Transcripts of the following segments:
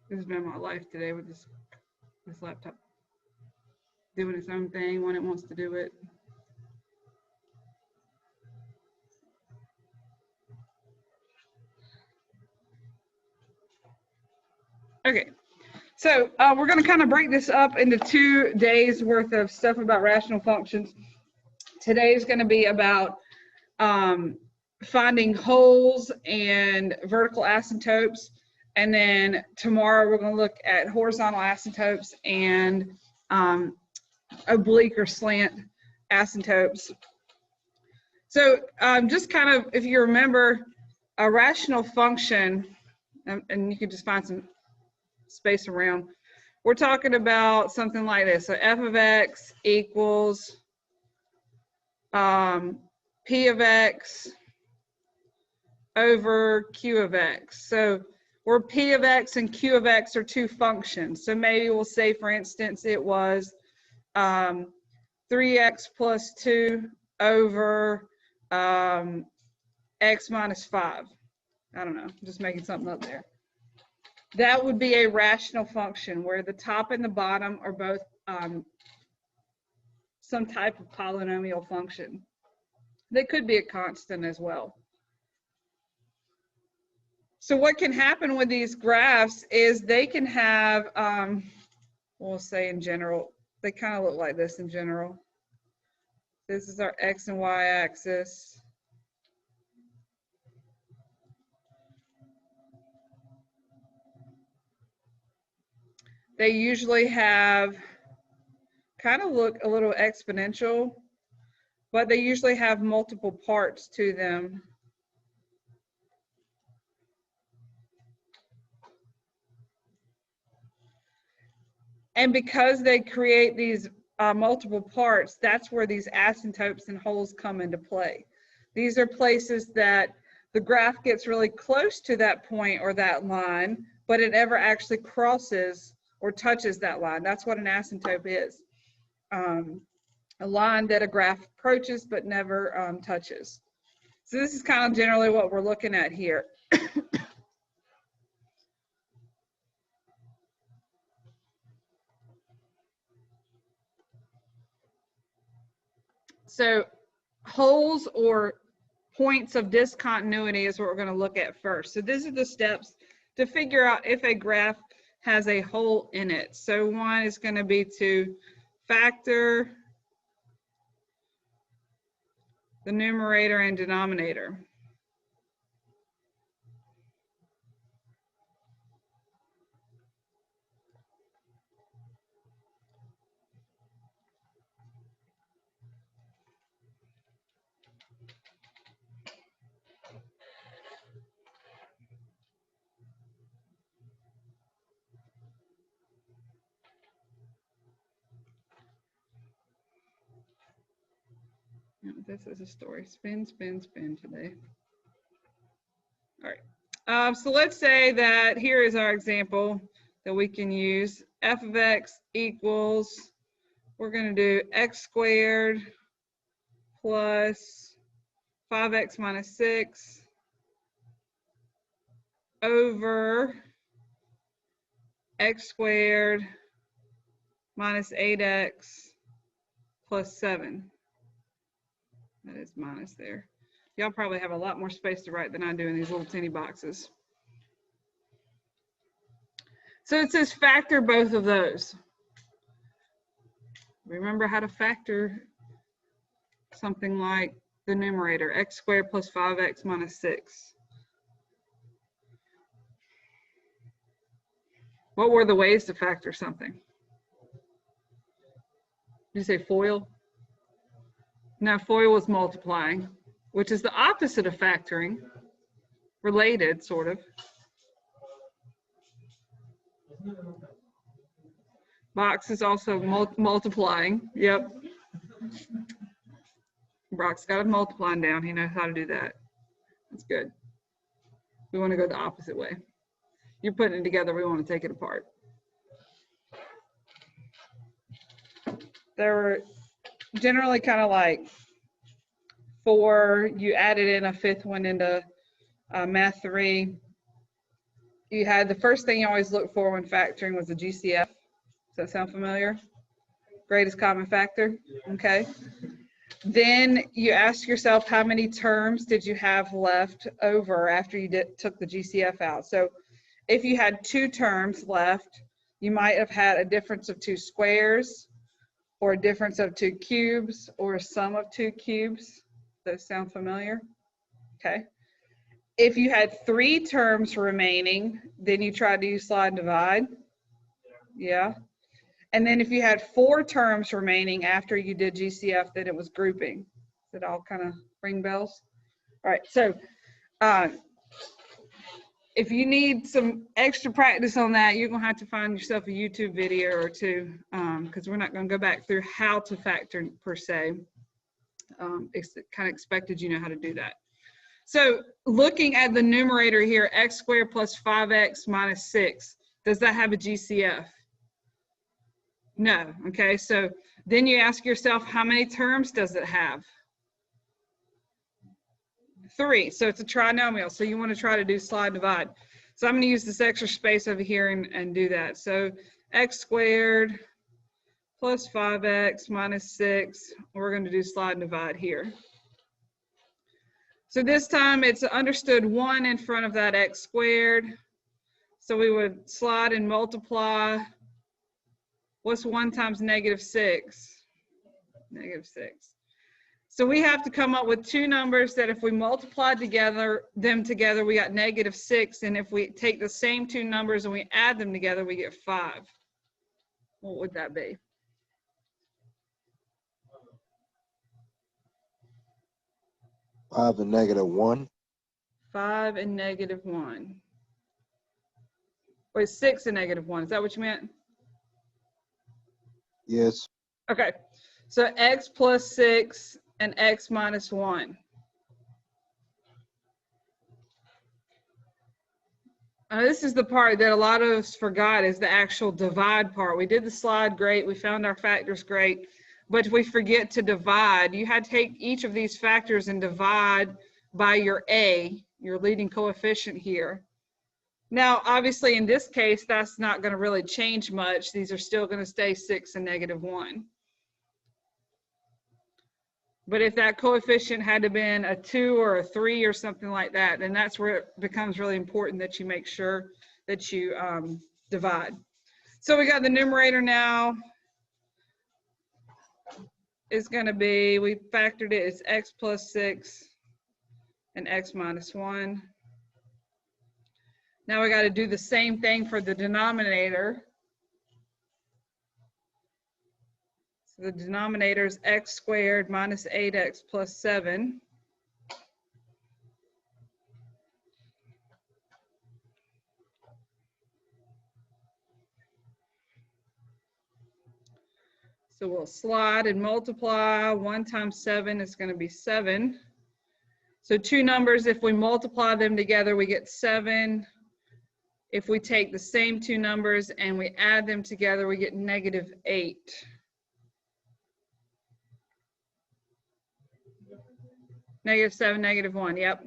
This has been my life today with this laptop doing its own thing when it wants to do it. Okay, so we're going to kind of break this up into 2 days worth of stuff about rational functions. Today is going to be about finding holes and vertical asymptotes. And then tomorrow we're going to look at horizontal asymptotes and oblique or slant asymptotes. So just kind of, if you remember, a rational function, and you can just find some space around, we're talking about something like this. So f of x equals p of x over q of x. So where p of x and q of x are 2 functions. So maybe we'll say, for instance, it was 3x plus 2 over x minus 5. I don't know, I'm just making something up there. That would be a rational function where the top and the bottom are both some type of polynomial function. They could be a constant as well. So what can happen with these graphs is they can have, we'll say in general, they kind of look like this in general. This is our x and y axis. They usually have, kind of look a little exponential, but they usually have multiple parts to them. And because they create these multiple parts, that's where these asymptotes and holes come into play. These are places that the graph gets really close to that point or that line, but it never actually crosses or touches that line. That's what an asymptote is. A line that a graph approaches but never touches. So this is kind of generally what we're looking at here. So holes or points of discontinuity is what we're going to look at first. So these are the steps to figure out if a graph has a hole in it. So one is going to be to factor the numerator and denominator. This is a story. Spin, spin, spin today. All right. So let's say that here is our example that we can use. F of x equals, we're going to do x squared plus 5x minus 6 over x squared minus 8x plus 7. That is minus there. Y'all probably have a lot more space to write than I do in these little teeny boxes. So it says factor both of those. Remember how to factor something like the numerator, x squared plus 5x minus 6. What were the ways to factor something? Did you say FOIL? No, FOIL was multiplying, which is the opposite of factoring. Related, sort of. Box is also multiplying. Yep. Brock's got it multiplying down. He knows how to do that. That's good. We want to go the opposite way. You're putting it together. We want to take it apart. There were generally kind of like 4. You added in a 5th one into Math 3. you had the first thing you always look for when factoring was the GCF. Does that sound familiar? Greatest common factor. Okay. Then you ask yourself, how many terms did you have left over after you took the GCF out? So if you had 2 terms left, you might have had a difference of 2 squares, or a difference of 2 cubes, or a sum of 2 cubes. Those sound familiar? Okay. If you had 3 terms remaining, then you tried to use slide and divide. Yeah. And then if you had 4 terms remaining after you did GCF, then it was grouping. Does it all kind of ring bells? All right. So if you need some extra practice on that, you're going to have to find yourself a YouTube video or 2, because we're not going to go back through how to factor per se. It's kind of expected you know how to do that. So looking at the numerator here, x squared plus 5x minus 6, does that have a GCF? No. Okay, so then you ask yourself, how many terms does it have? 3. So it's a trinomial. So you want to try to do slide divide. So I'm going to use this extra space over here and do that. So x squared plus 5x minus 6. We're going to do slide and divide here. So this time it's understood 1 in front of that x squared. So we would slide and multiply. What's 1 times negative 6? Negative 6. So we have to come up with 2 numbers that if we multiply them together, we got negative 6. And if we take the same 2 numbers and we add them together, we get 5. What would that be? 5 and negative 1. 5 and negative 1. Wait, 6 and negative 1. Is that what you meant? Yes. Okay. So x plus 6 and x minus 1. This is the part that a lot of us forgot, is the actual divide part. We did the slide great. We found our factors great. But if we forget to divide, you had to take each of these factors and divide by your a, your leading coefficient here. Now, obviously, in this case, that's not going to really change much. These are still going to stay 6 and negative 1. But if that coefficient had to been a 2 or a 3 or something like that, then that's where it becomes really important that you make sure that you divide. So we got the numerator now is going to be, we factored it, it's x plus 6 and x minus 1. Now we got to do the same thing for the denominator. So the denominator is x squared minus 8x plus 7. So we'll slide and multiply. 1 times 7 is going to be 7. So 2 numbers, if we multiply them together, we get 7. If we take the same 2 numbers and we add them together, we get negative 8. Negative 7, negative 1, yep.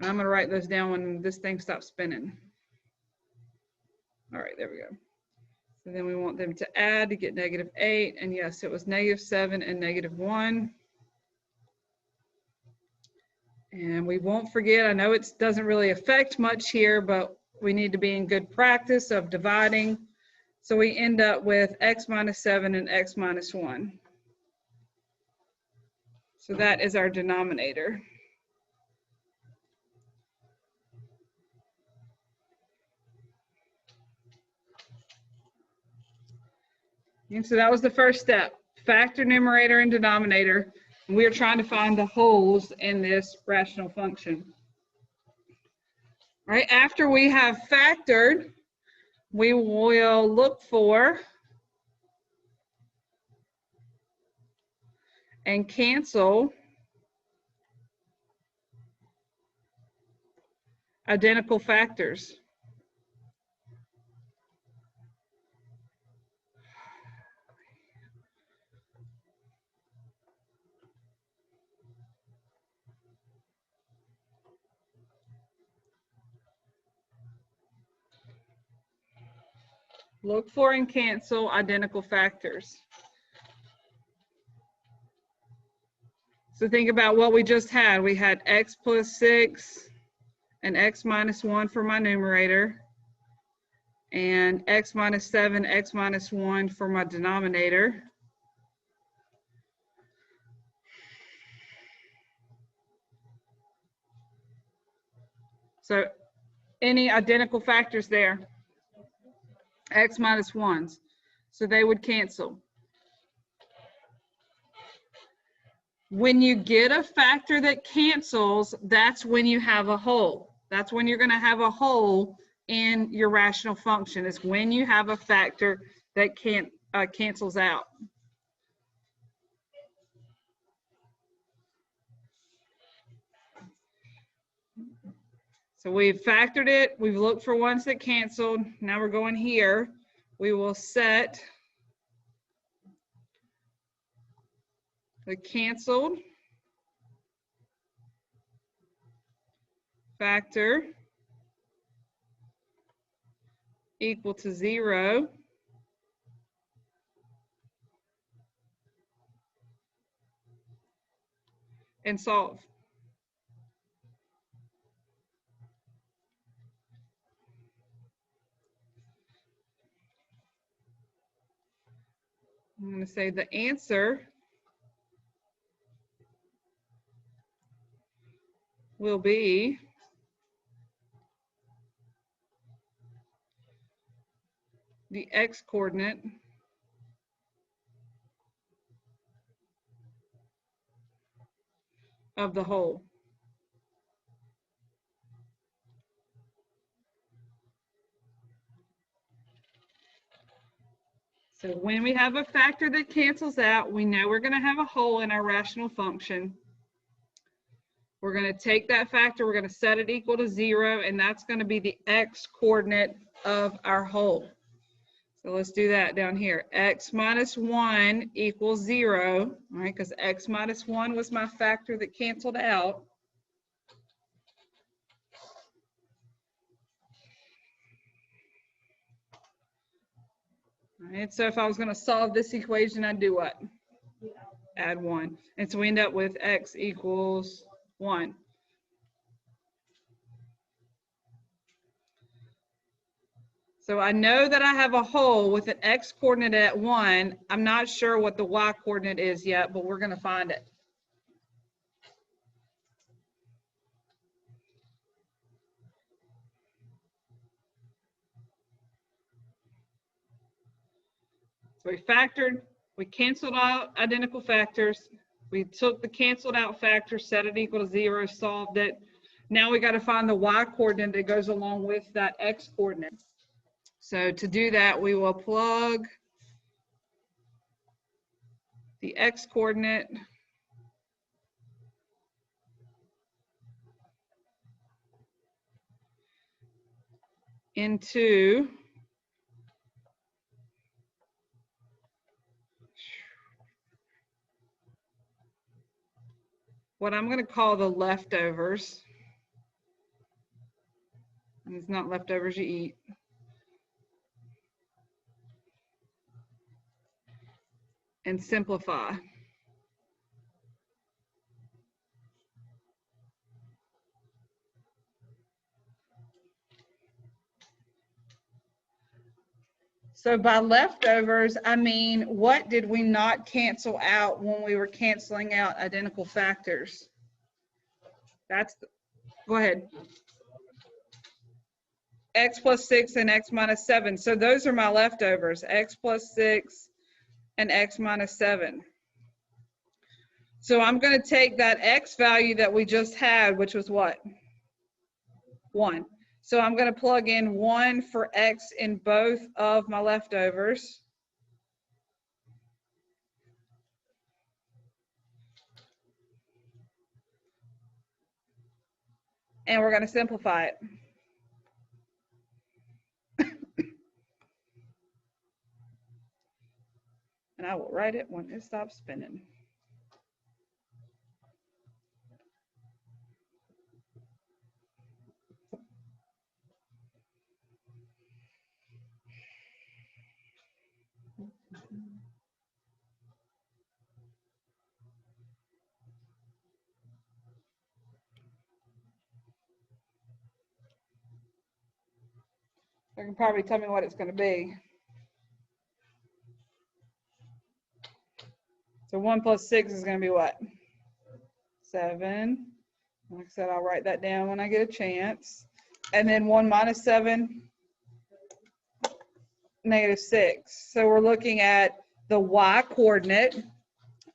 I'm going to write those down when this thing stops spinning. All right, there we go. So then we want them to add to get negative 8. And yes, it was negative 7 and negative 1. And we won't forget, I know it doesn't really affect much here, but we need to be in good practice of dividing. So we end up with x minus 7 and x minus 1. So that is our denominator. And so that was the first step, factor numerator and denominator. And we are trying to find the wholes in this rational function. All right, after we have factored, we will look for and cancel identical factors. Look for and cancel identical factors. So think about what we just had. We had x plus 6 and x minus 1 for my numerator, and x minus 7, x minus 1 for my denominator. So any identical factors there? X minus 1s. So they would cancel. When you get a factor that cancels, that's when you have a whole. That's when you're going to have a whole in your rational function, is when you have a factor that cancels out. So we've factored it, we've looked for ones that canceled. Now we're going here. We will set the canceled factor equal to 0. And solve. I'm going to say the answer will be the x coordinate of the whole. So when we have a factor that cancels out, we know we're going to have a whole in our rational function. We're going to take that factor, we're going to set it equal to 0, and that's going to be the x coordinate of our whole. So let's do that down here. X minus 1 equals 0, all right, because x minus 1 was my factor that canceled out. All right, so if I was going to solve this equation, I'd do what? Add 1. And so we end up with x equals 1. So I know that I have a whole with an x coordinate at 1. I'm not sure what the y coordinate is yet, but we're going to find it. So we factored, we canceled out identical factors. We took the canceled out factor, set it equal to 0, solved it. Now we got to find the y coordinate that goes along with that x coordinate. So to do that, we will plug the x coordinate into what I'm going to call the leftovers. And it's not leftovers you eat. And simplify. So by leftovers, I mean, what did we not cancel out when we were canceling out identical factors? Go ahead. X plus 6 and x minus 7. So those are my leftovers, x plus 6 and x minus 7. So I'm going to take that x value that we just had, which was what? 1. So I'm going to plug in 1 for x in both of my leftovers. And we're going to simplify it. And I will write it when it stops spinning. You can probably tell me what it's going to be. So 1 plus 6 is going to be what? 7. Like I said, I'll write that down when I get a chance. And then 1 minus 7, negative 6. So we're looking at the y coordinate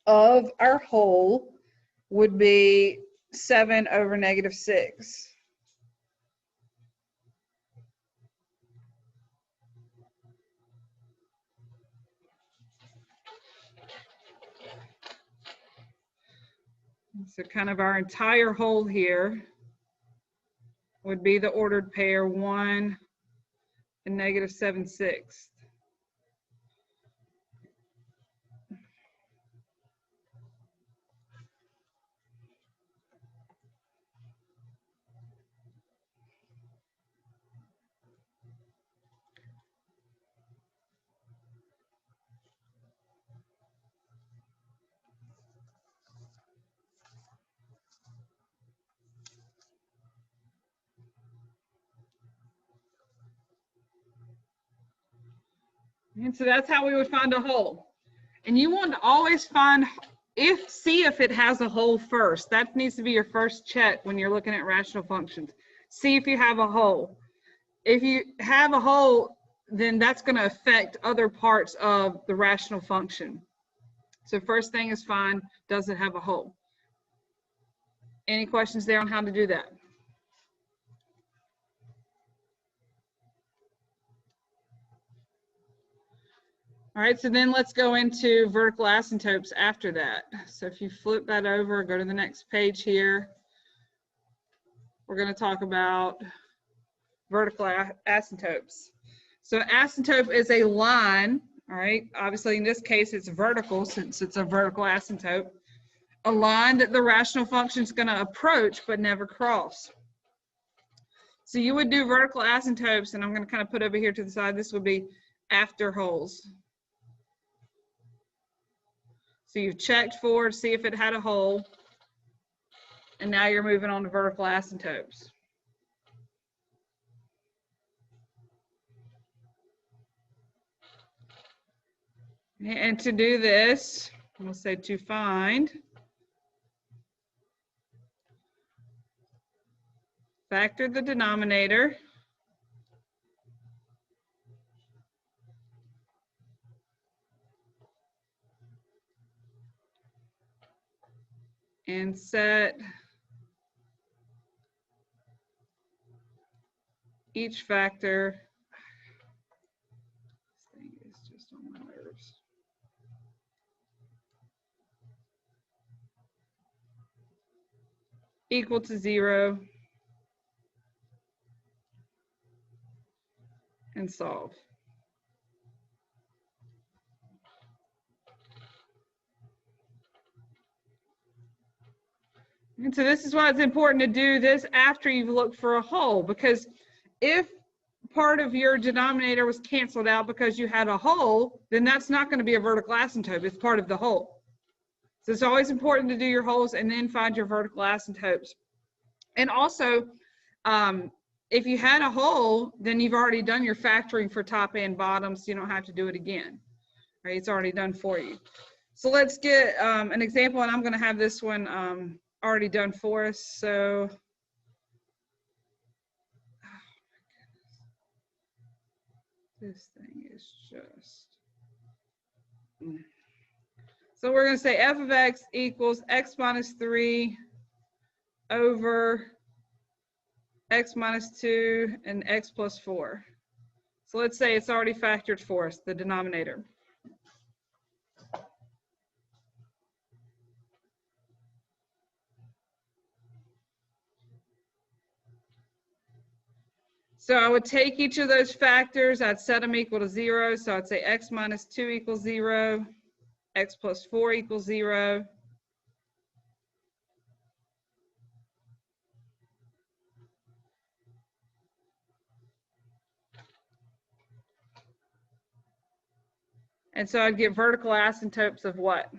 of our whole would be 7 over negative 6. So kind of our entire whole here would be the ordered pair 1 and negative 7/6. And so that's how we would find a whole. And you want to always find, see if it has a whole first. That needs to be your first check when you're looking at rational functions. See if you have a whole. If you have a whole, then that's going to affect other parts of the rational function. So first thing is find, does it have a whole? Any questions there on how to do that? All right, so then let's go into vertical asymptotes after that. So if you flip that over, go to the next page here, we're going to talk about vertical asymptotes. So asymptote is a line, all right? Obviously, in this case, it's vertical since it's a vertical asymptote. A line that the rational function is going to approach but never cross. So you would do vertical asymptotes, and I'm going to kind of put over here to the side. This would be after wholes. So you've checked for to see if it had a hole, and now you're moving on to vertical asymptotes. And to do this, we'll say to find factor the denominator and set each factor. This thing is just on my nerves. Equal to 0 and solve. And so this is why it's important to do this after you've looked for a hole, because if part of your denominator was canceled out because you had a hole, then that's not going to be a vertical asymptote. It's part of the hole. So it's always important to do your holes and then find your vertical asymptotes. And also, if you had a hole, then you've already done your factoring for top and bottom, so you don't have to do it again. Right? It's already done for you. So let's get an example, and I'm going to have this one already done for us. So, this thing is just. So we're going to say f of x equals x minus 3 over x minus 2 and x plus 4. So let's say it's already factored for us, the denominator. So I would take each of those factors, I'd set them equal to 0. So I'd say x minus 2 equals 0, x plus 4 equals 0. And so I'd get vertical asymptotes of what?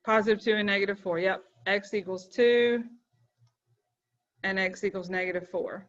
Positive 2 and negative 4. Yep. X equals 2. and x equals -4.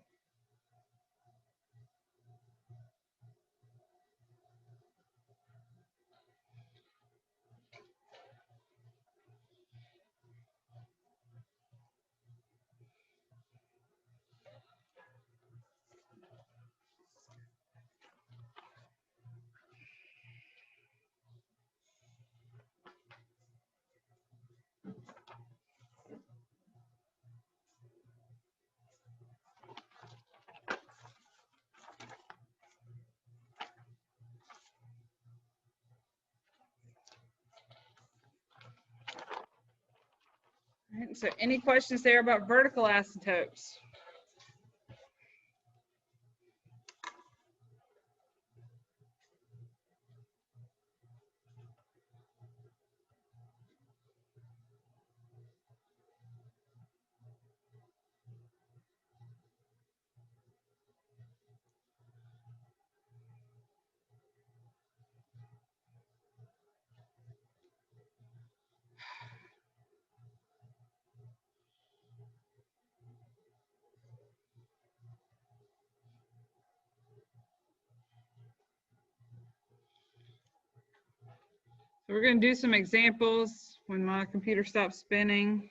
All right, so any questions there about vertical asymptotes? So we're going to do some examples when my computer stops spinning.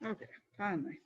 Okay, finally.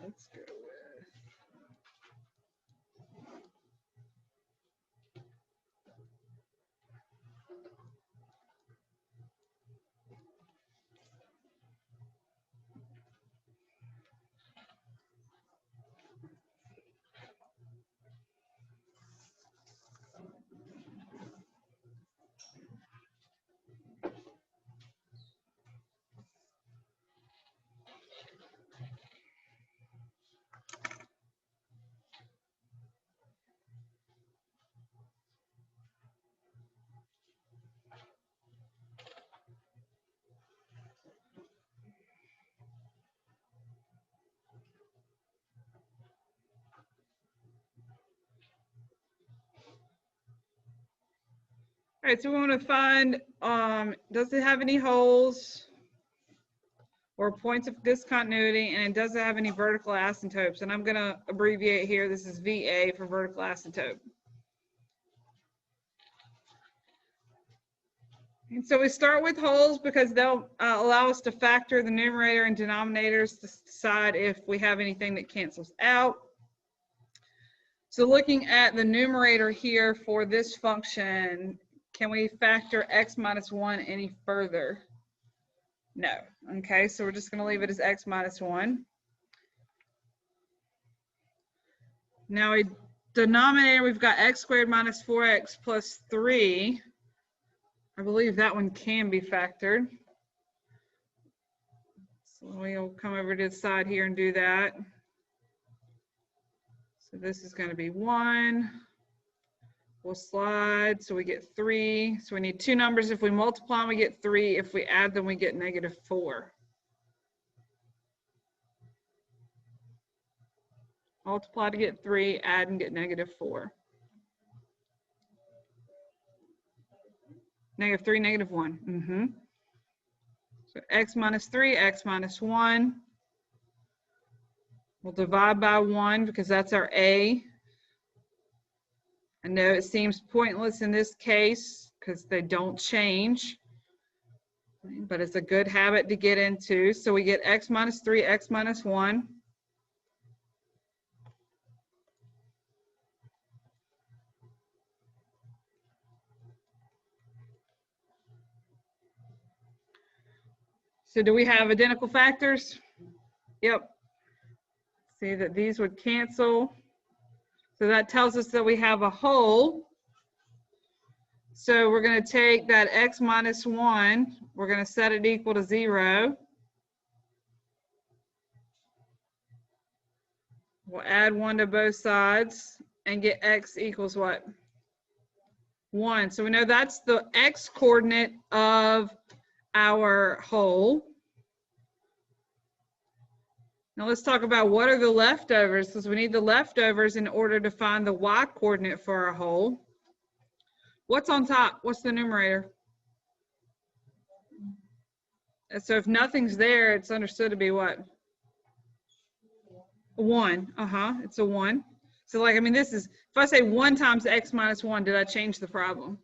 Let's go with. All right, so we want to find, does it have any holes or points of discontinuity, and it doesn't have any vertical asymptotes. And I'm going to abbreviate here. This is VA for vertical asymptote. And so we start with holes because they'll allow us to factor the numerator and denominators to decide if we have anything that cancels out. So looking at the numerator here for this function, can we factor x minus 1 any further? No. Okay, so we're just going to leave it as x minus 1. Now a denominator, we've got x squared minus 4x plus 3. I believe that one can be factored. So we'll come over to the side here and do that. So this is going to be 1. We'll slide, so we get 3. So we need two numbers. If we multiply them, we get 3. If we add them, we get -4. Multiply to get 3, add and get -4. -3, -1. So x minus 3, x minus 1. We'll divide by 1 because that's our a. I know it seems pointless in this case because they don't change, but it's a good habit to get into. So we get x minus 3, x minus 1. So do we have identical factors? Yep. See that these would cancel. So that tells us that we have a whole. So we're going to take that x minus 1, we're going to set it equal to 0. We'll add 1 to both sides and get x equals what? 1. So we know that's the x coordinate of our whole. Now let's talk about what are the leftovers, because we need the leftovers in order to find the y coordinate for our whole. What's on top? What's the numerator? And so if nothing's there, it's understood to be what? 1. It's a 1. So like, I mean, this is, if I say 1 times x minus 1, did I change the problem?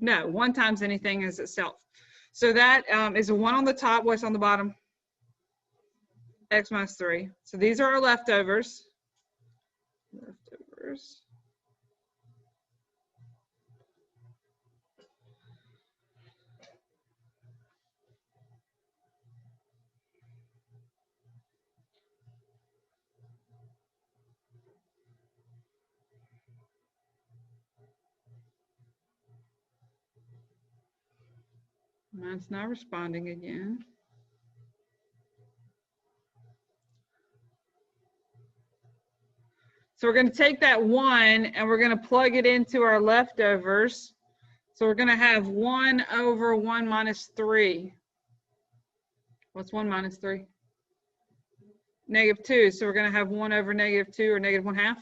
No, 1 times anything is itself. So that is a 1 on the top. What's on the bottom? X minus 3. So these are our leftovers. Mine's not responding again. So we're going to take that 1 and we're going to plug it into our leftovers. So we're going to have 1 over 1 minus 3. What's 1 minus 3? -2. So we're going to have 1 over -2 or -1/2.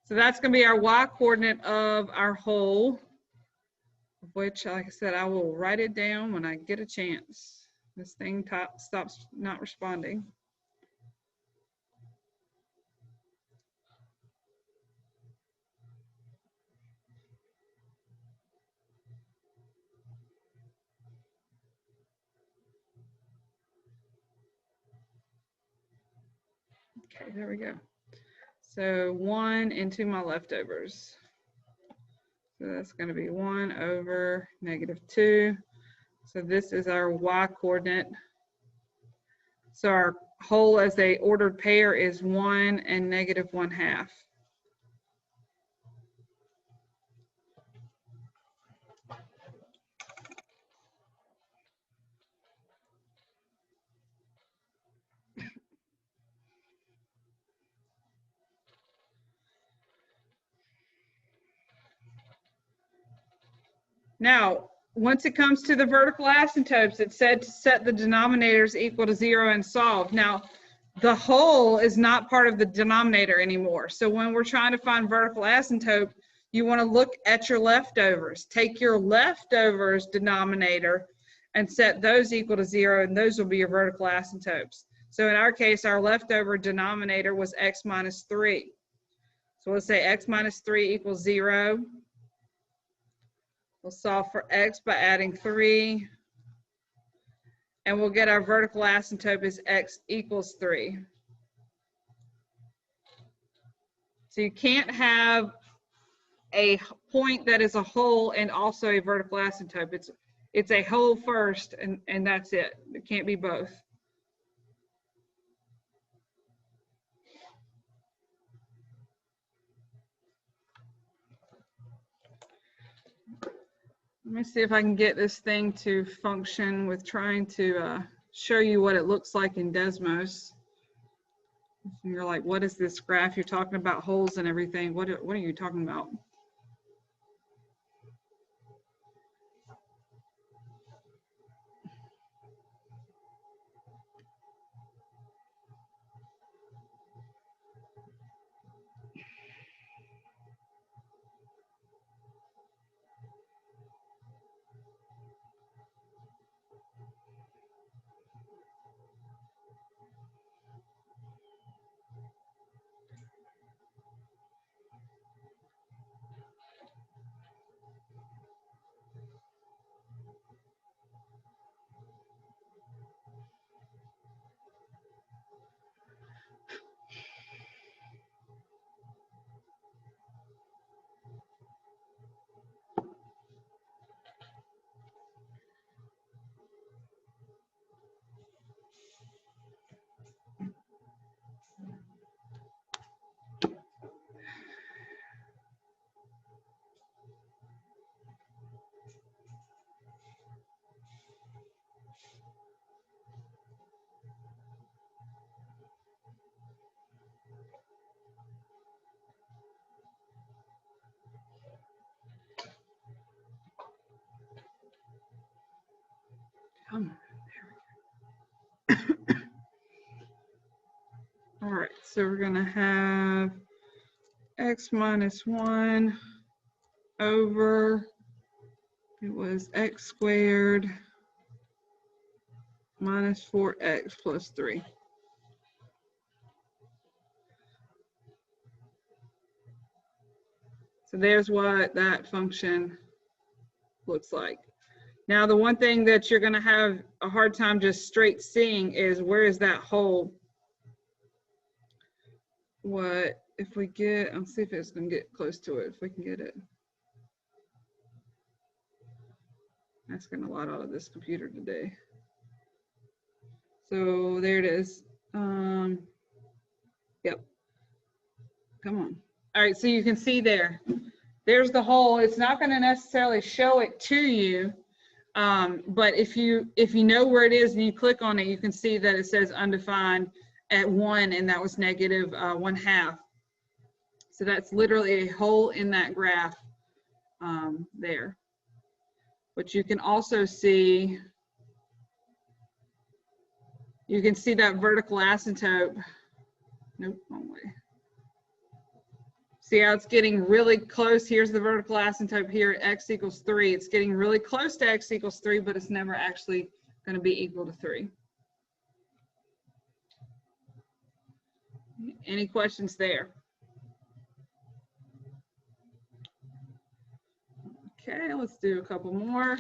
So that's going to be our y coordinate of our whole, which, like I said, I will write it down when I get a chance. This thing stops not responding. Okay, there we go. So 1 into my leftovers. So that's going to be 1 over -2. So this is our y coordinate. So our whole as a ordered pair is 1 and -1/2. Now, once it comes to the vertical asymptotes, it said to set the denominators equal to 0 and solve. Now, the whole is not part of the denominator anymore. So when we're trying to find vertical asymptote, you want to look at your leftovers. Take your leftovers denominator and set those equal to 0, and those will be your vertical asymptotes. So in our case, our leftover denominator was x minus 3. So let's say x minus 3 equals 0. We'll solve for x by adding 3. And we'll get our vertical asymptote as x equals 3. So you can't have a point that is a whole and also a vertical asymptote. It's a whole first, and that's it. It can't be both. Let me see if I can get this thing to function with trying to show you what it looks like in Desmos. And you're like, what is this graph? You're talking about holes and everything. What are you talking about? Come on. All right, so we're gonna have x minus 1 over, it was x squared minus 4x plus 3. So there's what that function looks like. Now, the one thing that you're gonna have a hard time just straight seeing is where is that hole? What if we get, I'll see if it's gonna get close to it, if we can get it. Asking a lot out of this computer today. So there it is. Yep. Come on. All right, so you can see there. There's the hole. It's not going to necessarily show it to you, but if you know where it is and you click on it, you can see that it says undefined at 1, and that was negative 1/2. So that's literally a hole in that graph there. But you can also see, you can see that vertical asymptote. Nope, wrong way. See how it's getting really close? Here's the vertical asymptote here at x equals 3. It's getting really close to x equals 3, but it's never actually going to be equal to 3. Any questions there? Okay, let's do a couple more.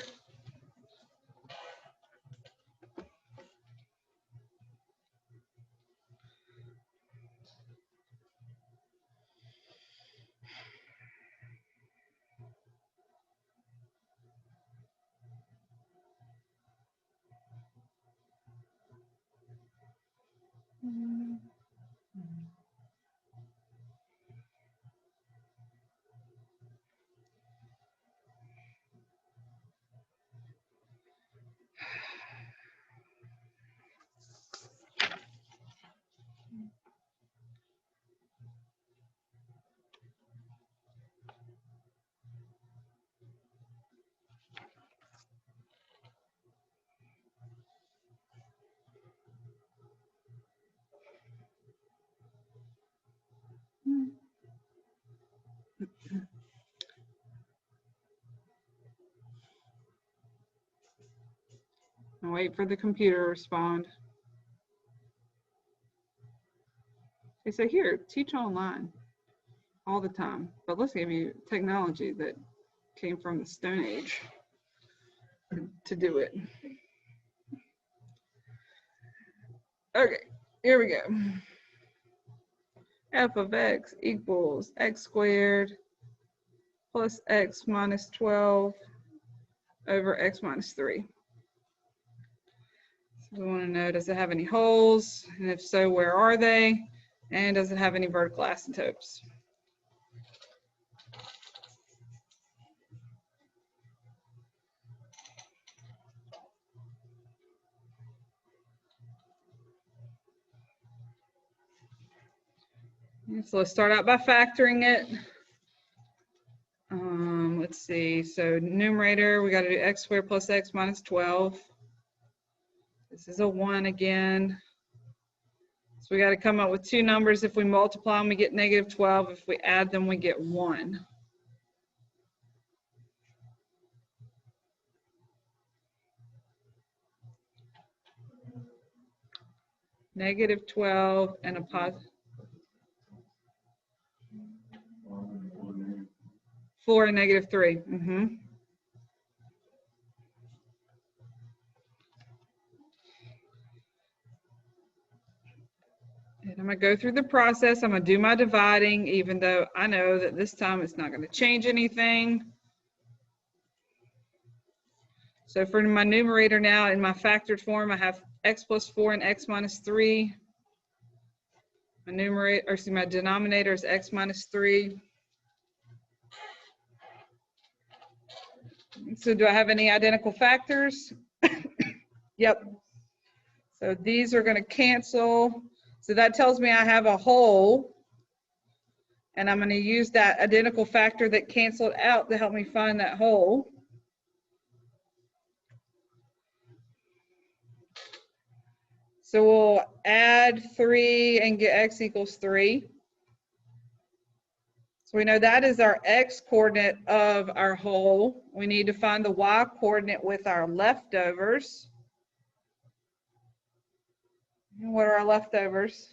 And wait for the computer to respond. They say, here, teach online all the time, but let's give you technology that came from the Stone Age to do it. Okay, here we go. F of x equals x squared plus x minus 12 over x minus 3. So we want to know, does it have any holes? And if so, where are they? And does it have any vertical asymptotes? So let's start out by factoring it. Let's see, so numerator, we got to do x squared plus x minus 12. This is a 1 again. So we got to come up with two numbers. If we multiply them, we get negative 12. If we add them, we get 1. Negative 12 and a positive 4 and negative 3. And I'm going to go through the process. I'm going to do my dividing, even though I know that this time it's not going to change anything. So for my numerator now, in my factored form, I have x plus 4 and x minus 3. My numerator, or excuse me, my denominator is x minus 3. So do I have any identical factors? Yep. So these are going to cancel. So that tells me I have a whole. And I'm going to use that identical factor that canceled out to help me find that whole. So we'll add 3 and get x equals 3. So we know that is our x coordinate of our whole. We need to find the y coordinate with our leftovers. And what are our leftovers?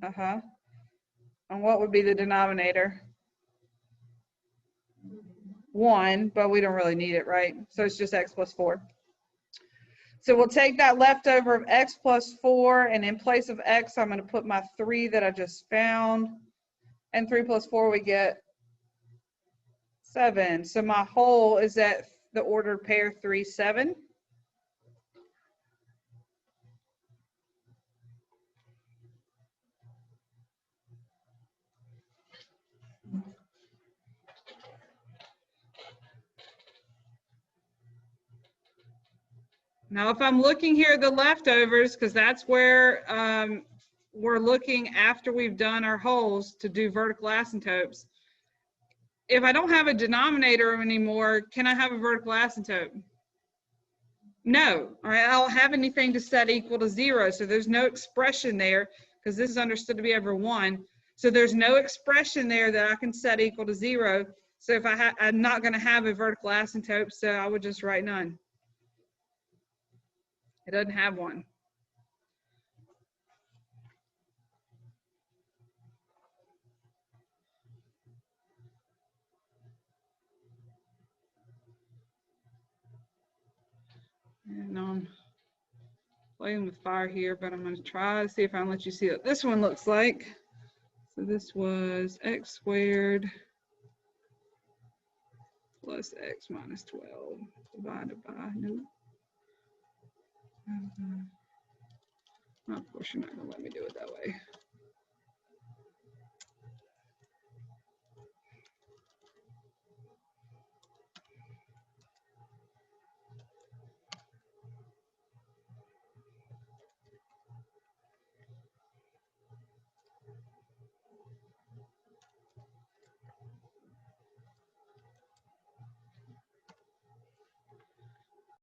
And what would be the denominator? 1, but we don't really need it, right? So it's just x plus 4. So we'll take that leftover of x plus 4, and in place of x, I'm going to put my 3 that I just found. And 3 plus 4, we get 7. So my whole is at the ordered pair 3, 7. Now, if I'm looking here at the leftovers, because that's where we're looking after we've done our wholes to do vertical asymptotes. If I don't have a denominator anymore, can I have a vertical asymptote? No. All right, I don't have anything to set equal to 0. So there's no expression there, because this is understood to be over 1. So there's no expression there that I can set equal to 0. So if I'm not going to have a vertical asymptote, so I would just write none. It doesn't have one. And I'm playing with fire here, but I'm going to try to see if I can let you see what this one looks like. So this was x squared plus x minus 12 divided by, nope. Of course, you're not going to let me do it that way.